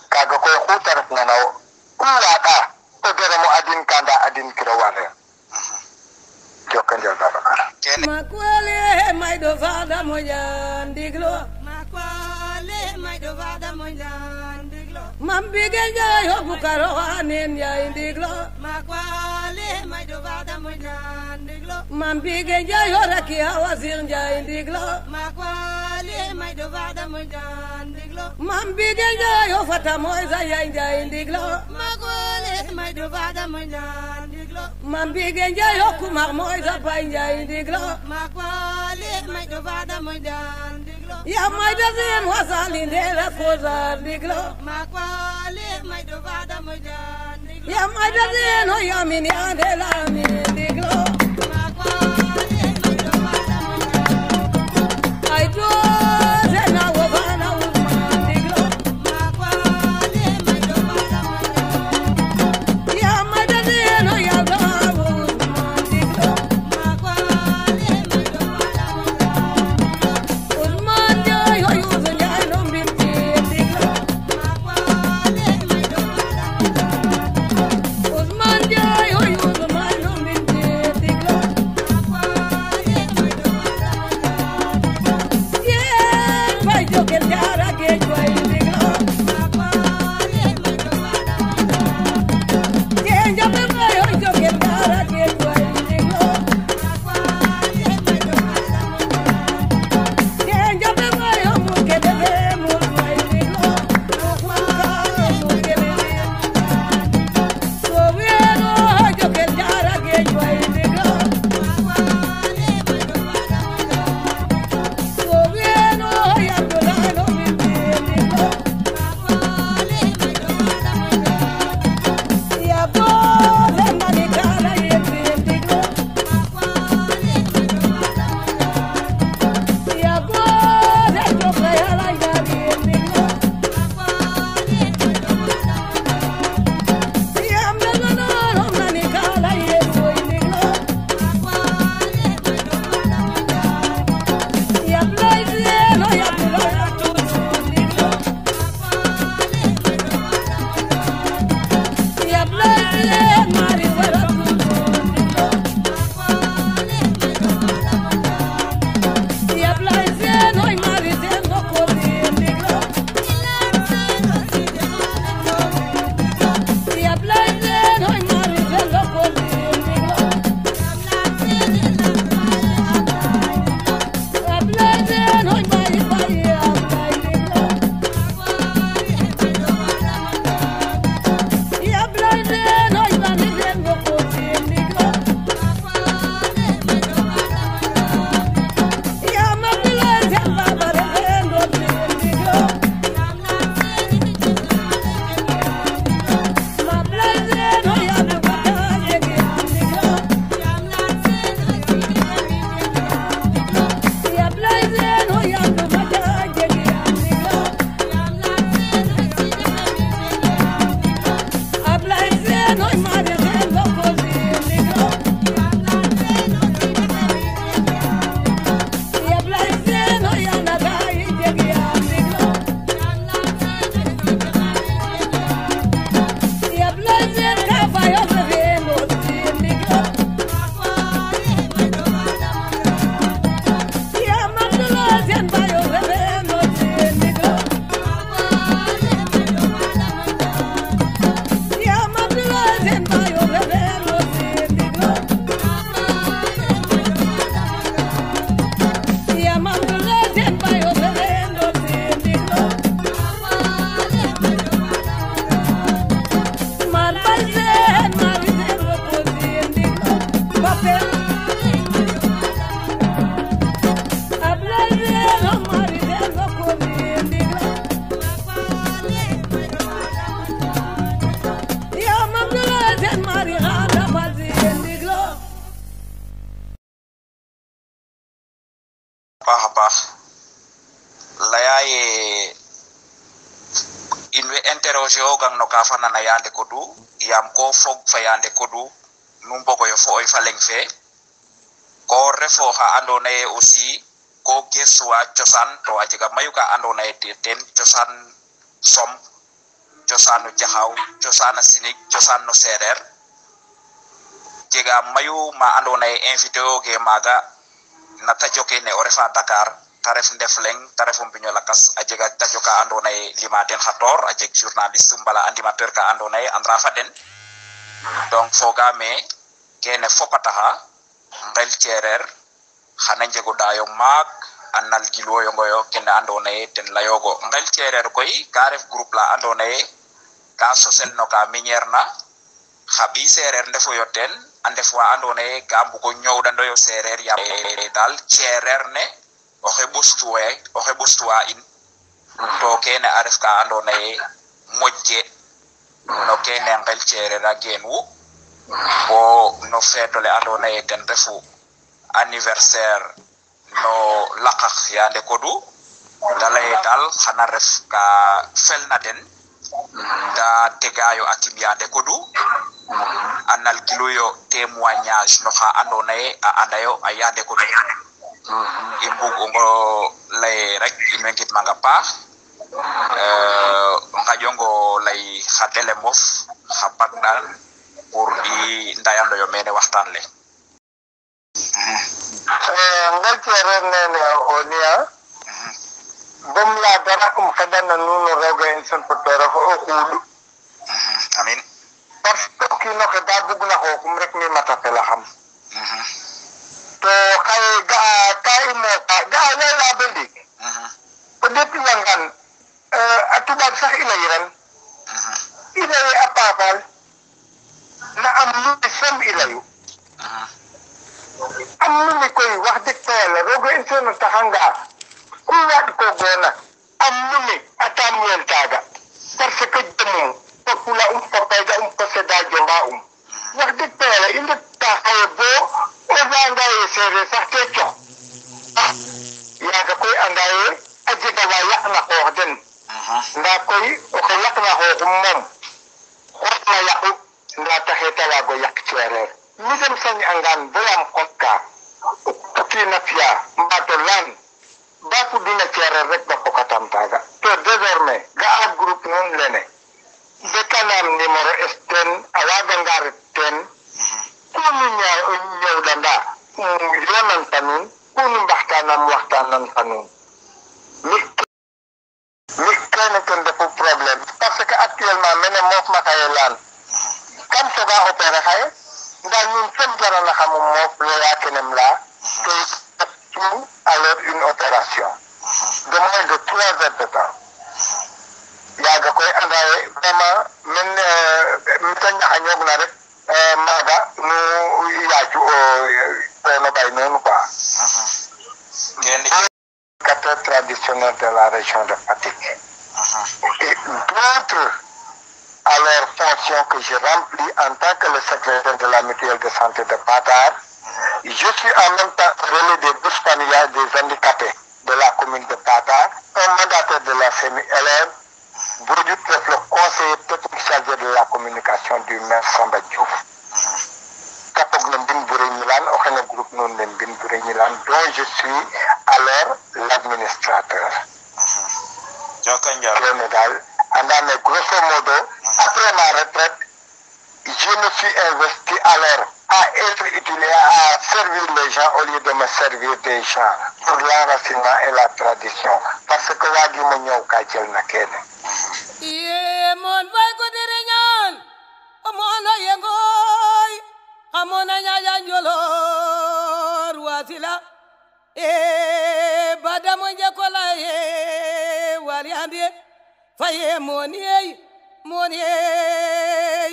Kaga ko hutarap na nao. Hula ka, pagara mo adin kanda adin kirawane. Jokan jal babakara. Makwale may do fada mo yan diglo. Mambige jay ho bukaro anen jay diglo makwale may do vada mo jan diglo mambige jay ho rakia wazir jay diglo makwale may do vada mo jan diglo mambige jay ho fata mo jay diglo makwale may do vada mo jan diglo mambige jay ho kumar mo jay diglo makwale may do vada mo jan diglo ya may dazen wasalinde la koza diglo makwale may do vada mo jan diglo ya may dazen ho yamini adela mi diglo makwale may do vada mo jan ay do zena wo vana usman diglo makwale may do vada mo jan ya may dazen ho yalda usman diglo makwale may do vada mo jan usman jay ho yuzo baax layaye in way interroger o gang no ka fanana yande kodu yam ko fog fa yande kodu nu mbogoyo fo oy fa leng fe ko refo xa andona ye aussi ko gestuwa cosaan to a jega mayu ka andona ye ten cosaan som cosaanu jaxaw cosaana sinig cosaan no sereer jega mayu ma andona ye invité oge maaga na tajo kene o refa Dakar ta ref Ndefleng ta ref Mbiño Lakas a jega tajo ka andona ye lima den xator a jeg journaliste mbala animateur ka andona ye andra fa den donc fogame kene fopataxa ngel cereer xana njego dayo maak anal gilwoyo ngoyo kene andona ye ten layogo ngel cereer koy ka ref groupe la andona ye ka sosel no ka miñerna xabi sereer ndefo yo ten a ndef wa andona ye ka mbugo ñowdandoyo sereer ya dal cereer ne oxe ɓostuwa in to kene a ref ka andona ye moƴje no kene ngel cereer a geen wu bo no feetole andona ye ten refu anniversaire no laqax yande kodu dalaye dal xana ref ka felna den da tegayo akim yande kodu anal kiloyo témoignage no xa andona ye a andayo a yande kodu i mbugongo lay rek in way ngidmanga paax ngaƴongo lay xa télé mof xa bagdal pour i ndayandoyo mene waxtaan le ngel cereer nene o niya bom la dara xedana nuun o roga in sen potoro fo o xuuɗ amin parce que o kiino xe ba bugna xooxum rek mi mata felaxam to xaye ga'a ka i moofa ga'a layla bo ndik o ɗeetiwangan a tubaab sax i layiran i laye a paafal na am nuni som i layu am nuni koy wax dëgg fa yàlla roga in sen o taxanga ku waat ko goona am nuni a taamwel taaga parce que jemum fo fula fo payda fo seda jomba wax dëgg fa yàlla i ndeta xaye bo o fanga ye seereer sax te cox yaaga koy anda ye a jega wa yaqna xoox den ndaa koy oxe yaqna xooxum moom xotna yaqu ndaa taxe ta waago yaq ceereer mi dem sañ angan bo yaam xotka o kiina fiya mbaato laan ba fuduna ceereer rek ba fokatam taaga to désormais ga'a groupe nuun lene ɓekanam numéro es ten a waaganga ret ten kunu ñowɗanda yonan fa nuun kunu mbaxtanam waxtanan fa nuun mi kene ten refu problème parce que actuellement mene moof xaye laan kam soga opérer xaye nda nuun som jarana xamo moof loya kenem laya to alors une opération de moins de 3 heures de temps yaga koy anda ye vraiment men mita ñaxañoogna rek maaga nu yaacu no ɓay noonu quoi éducateur traditionnel de la région de Fatick et d'autres à leur fonction que je remplis en tant que le secrétaire de la mutuelle de santé de Patar. Je suis en même temps relais des bourses familiales des handicapés de la commune de Patar, un mandataire de la CMI-LR, Bourdieu, le conseiller technique chargé de la communication du maire Samba Diouf. Kapog Nembin Bouré Milan, aucun groupe non Nembin Bouré Milan, dont je suis alors l'administrateur. Sénégal. Mais grosso modo, après ma retraite, je me suis investi alors à être utilisé, à servir les gens au lieu de me servir des gens pour l'enracinement et la tradition. Parce que là, je me suis kajel na kene. Ye mon vai ko dire nyan, amona yengoy, amona nya njolor watila. Badamo njakola ye waliambie. Faye moniye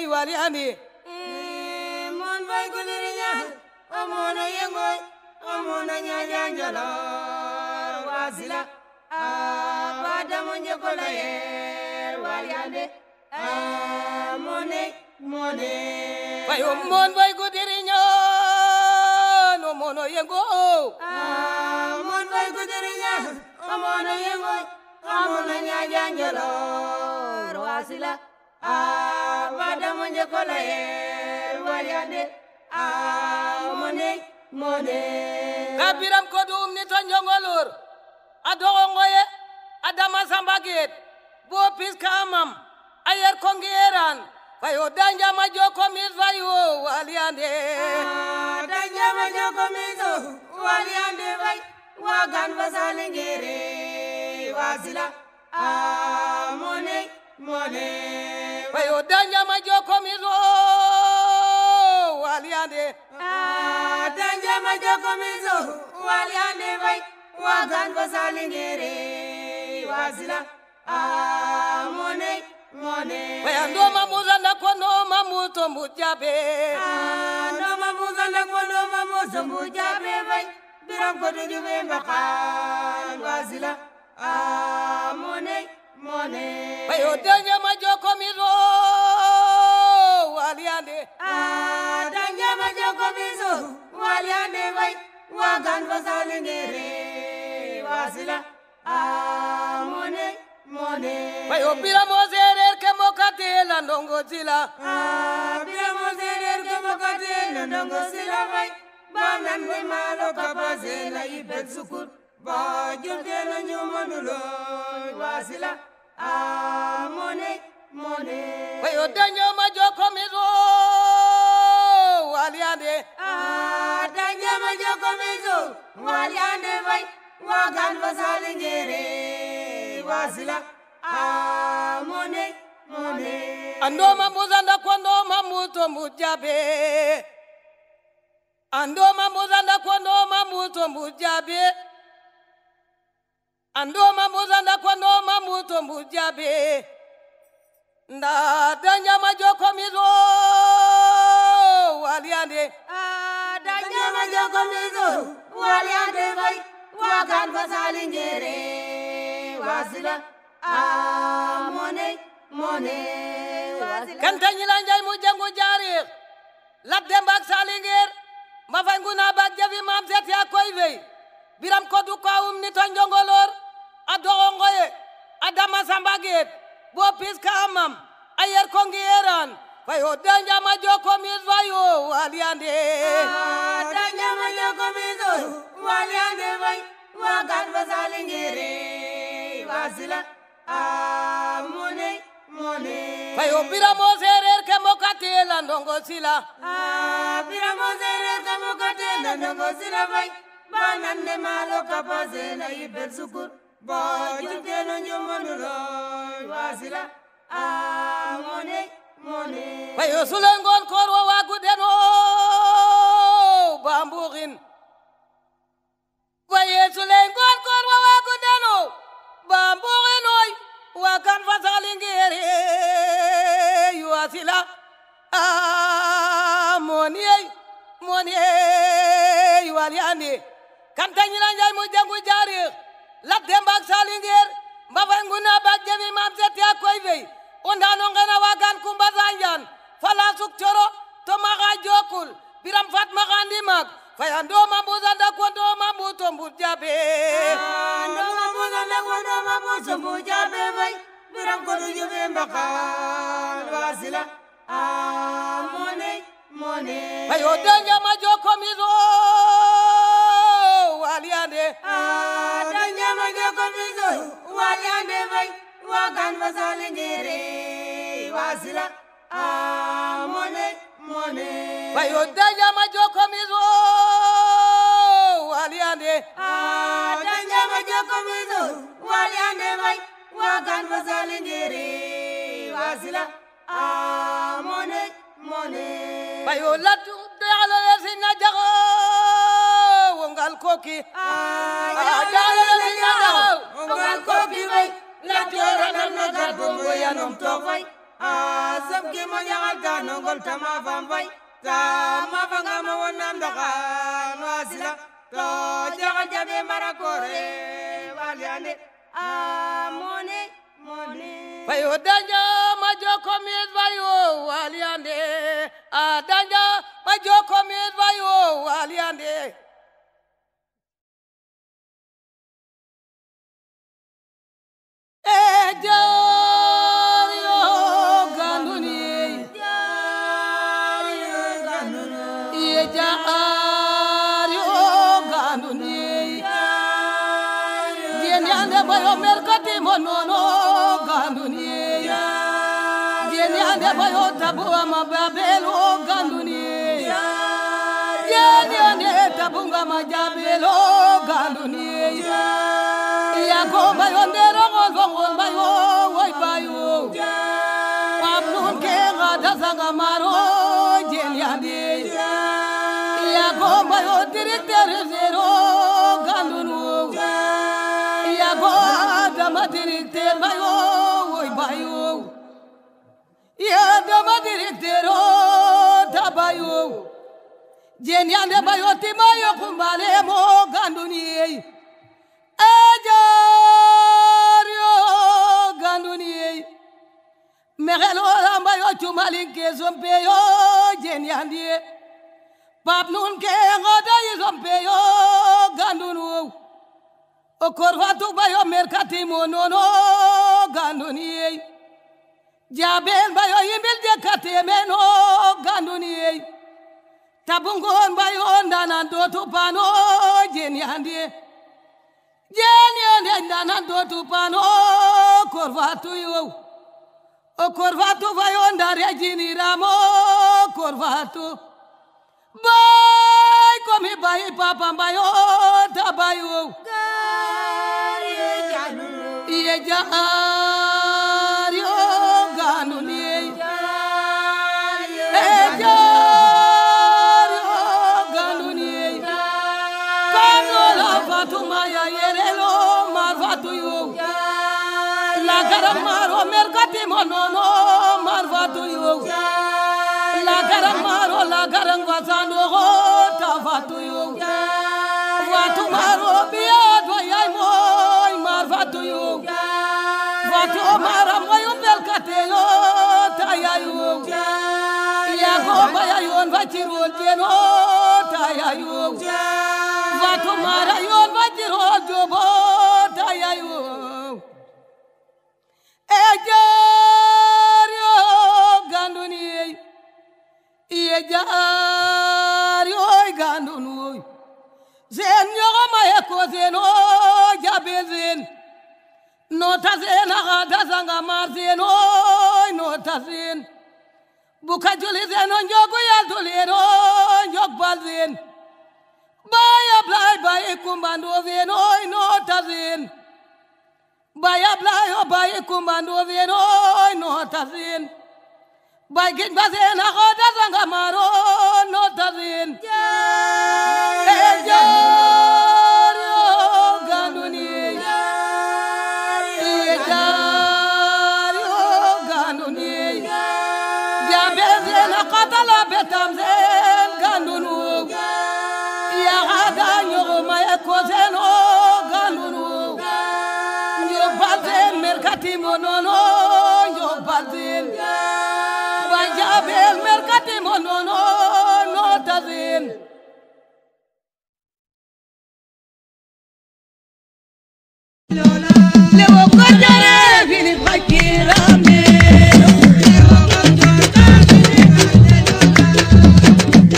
waliami mon vai gudirinya amona yengoy amona nyanya njala wasila abada monje kola ye waliami mone fayo mon vai gudirinya no mono yengo mon vai amona yengo amona nyajanjolor wasila bada monje kola yer waliande mone kabiram kodum ni to njongolor adongoye adama sambaget bo piskamam ayer kongeran fayo danja majoko mizvayo waliande danja majoko mizo waliande vai wagan vasalengere wasila mone fayo danja majoko mizo waliande danja majoko mizo waliande vai wagan vasalengere wasila mone Waya ndoma muzanda kwa noma muto mujabe Ndoma muzanda kwa noma muto mujabe Vai biram kodo jube mbakan Wazila mone Wayo danya majoko mizo Waliande Danya majoko mizo Waliande vai Wagan vasalingere Wazila mone Wayo bira mozerer ke mokatela ndongozila bira mozerer ke mokatela ndongozila vai banan we malo kapazela ibet sukut ba jurtelo nyumanulo wasila mone wayo danyo majoko mizo waliande danyo majoko mizo waliande vai wagan vasalingere wasila mone andoma muzanda kwandoma muto mujabe andoma muzanda kwandoma muto mujabe andoma muzanda kwandoma muto mujabe nda danja majoko mizo waliande danja majoko mizo waliande vai wagan vasalingere wasila mone kantanyila njay mu jangu jari ladembak salingir mafanguna bak javi mam seti akoy vey biram kodu kawum ni to njongolor adongoye adama sambaget bo piska amam ayer kongiran fayo danja majoko mizvayo waliande danja majoko mizo waliande vai wagan vasalingire wasila mone fayo bira mozerer ke mokatela ndongosila bira mozerer ke mokatela ndongosila vai banande malo kapazela ibel sukur ba jurtelo nyomanulo wasila mone fayo sulengon korwa wagudeno bamburin fayo sulengon korwa wagudeno bamburin oy wakan vasalingere yuasila mone yualiande kantanyila njay mo jangu jari ladembak salinger mbavanguna bagjevi mamseti akoy vey ondano ngena wagan kumba zanjan fala sukchoro to maga jokul biram fatma gandimak fayando mambuzanda kondo mambuto mbujabe ndo mambuzanda kondo mambuto mbujabe vai biram kodo jube mbakan wasila mone fayo danja majoko mizo waliande danja majoko mizo waliande vai wagan vasalingere wasila mone fayo danja majoko mizo waliande danja majoko mizo waliande vai wagan vasalingere wasila mone fayo latu dalo yesina jago wongal koki dalo yesina jago wongal koki vai latu ranal nagal bongo yanom to vai sabki mo nyagal ganongol tama fam vai tama fanga mo wonam dagan wasila to jaga jabe marakore waliande mone fayo danja majoko mizvayo waliande danja majoko mizvayo waliande bayo merkati monono ganduni jeni ande bayo tabu ama babelo ganduni jeni ande tabunga majabelo ganduni ya ko bayo ndero ngol bayo woy bayo paplun ke ngada sanga maro jeni ande ya ko bayo directeur zero gandunu ya ko dama directeur bayo woy bayo ya dama directeur tabayo jeni ande bayo timayo kumbale mo ganduni ajario ganduni mexelo lambayo cumalin ke sompeyo jeni ande pap nun ke ngoda yi sompeyo gandunu o korfatu bayo merkati monono ganduni jabel bayo yimbil de katemeno ganduni tabungon bayo ndana dotu pano jeni ande ndana dotu pano korfatu yo o korfatu bayo ndare jini ramo korfatu bay komi bay papa bayo tabayo iye jario ganuni jario ganuni kanola fatuma ya yerelo marfatu yo la garamaro merkati monono marfatu yo la garamaro la garang wasano tafatu yo watu maro biado yai moy marfatu yo watu mara moy belkate yo tayayo ya go bayon vachirol jeno tayayo watu mara yon vachirol jobo tayayo ejario ganduni iye jario gandunu zen yogo maye ko zeno jabel zen no tazen aga sanga mar zeno no tazen buka juli zeno njogo yal tolero njog bal zen baya blay baye kumbando zeno no tazen baya blay o baye kumbando zeno no tazen bagin bazen aga sanga maro no tazen jario ganduni jario ganduni jabezena qatala betamzen gandunu ya hada nyoma ekozeno gandunu nyo bazen merkati monono nyo bazen bajabel merkati monono no tazen lewo kojare fini fakira me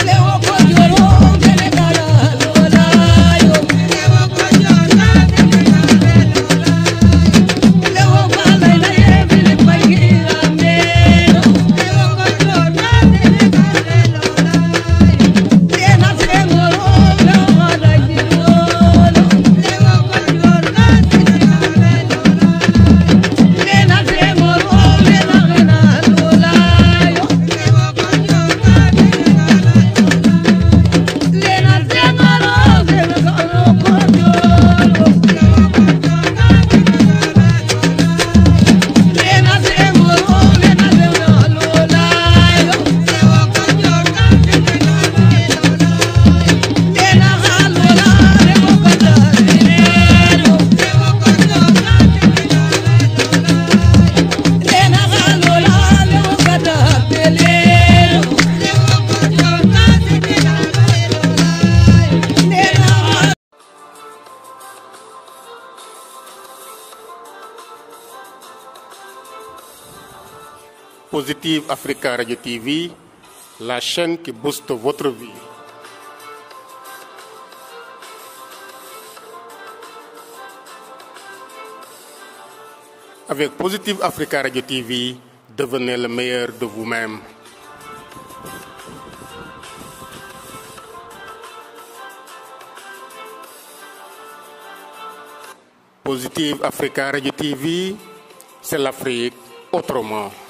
lewo kojoro gele kala lola yo lewo kala na ye fini fakira me lewo kojoro gele kala lola ena sengoro lewo kala jirolo lewo kojoro Positive Africa Radio TV, la chaîne qui booste votre vie. Avec Positive Africa Radio TV, devenez le meilleur de vous-même. Positive Africa Radio TV, c'est l'Afrique autrement.